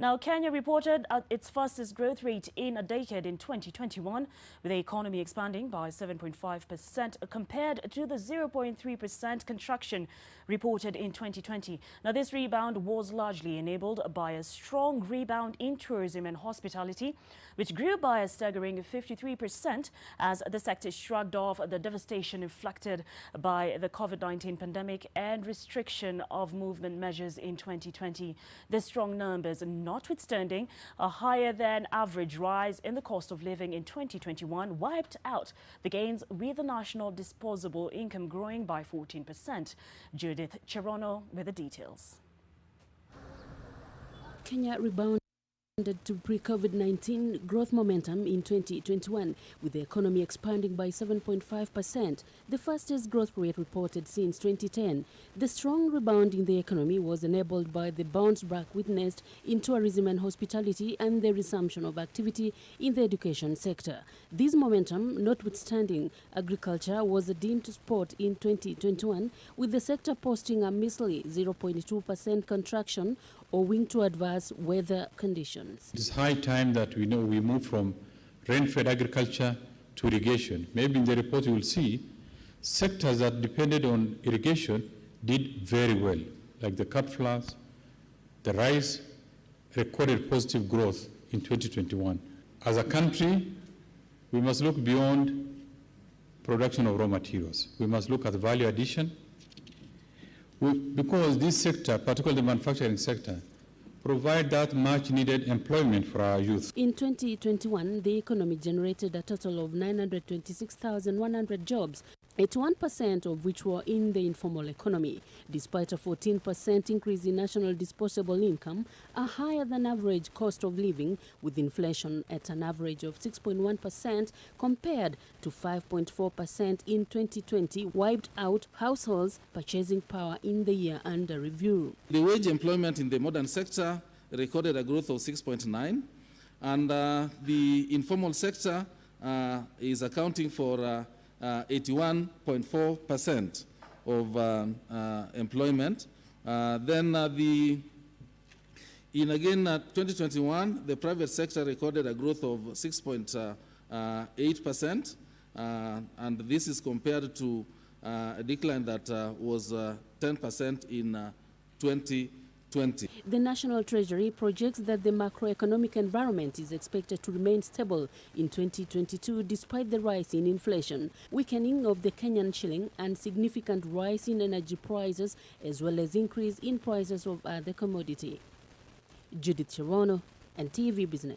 Now, Kenya reported its fastest growth rate in a decade in 2021, with the economy expanding by 7.5% compared to the 0.3% contraction reported in 2020. Now, this rebound was largely enabled by a strong rebound in tourism and hospitality, which grew by a staggering 53% as the sector shrugged off the devastation inflicted by the COVID-19 pandemic and restriction of movement measures in 2020. The strong numbers, notwithstanding a higher than average rise in the cost of living in 2021, wiped out the gains, with the national disposable income growing by 14%. Judith Cherono with the details. Kenya rebounded to pre-COVID-19 growth momentum in 2021, with the economy expanding by 7.5%, the fastest growth rate reported since 2010. The strong rebound in the economy was enabled by the bounce back witnessed in tourism and hospitality and the resumption of activity in the education sector. This momentum, notwithstanding, agriculture was a deemed spot in 2021, with the sector posting a measly 0.2% contraction owing to adverse weather conditions. It is high time that we move from rain-fed agriculture to irrigation. Maybe in the report you will see sectors that depended on irrigation did very well, like the cut flowers, the rice recorded positive growth in 2021. As a country, we must look beyond production of raw materials. We must look at the value addition, because this sector, particularly the manufacturing sector, provide that much needed employment for our youth. In 2021, the economy generated a total of 926,100 jobs, 81% of which were in the informal economy. Despite a 14% increase in national disposable income, a higher than average cost of living, with inflation at an average of 6.1% compared to 5.4% in 2020, wiped out households' purchasing power in the year under review. The wage employment in the modern sector recorded a growth of 6.9%, and the informal sector is accounting for 81.4% of employment. In 2021, the private sector recorded a growth of 6.8%, and this is compared to a decline that was 10% in 2020. The National Treasury projects that the macroeconomic environment is expected to remain stable in 2022 despite the rise in inflation, weakening of the Kenyan shilling and significant rise in energy prices, as well as increase in prices of other commodity. Judith Cherono, NTV Business.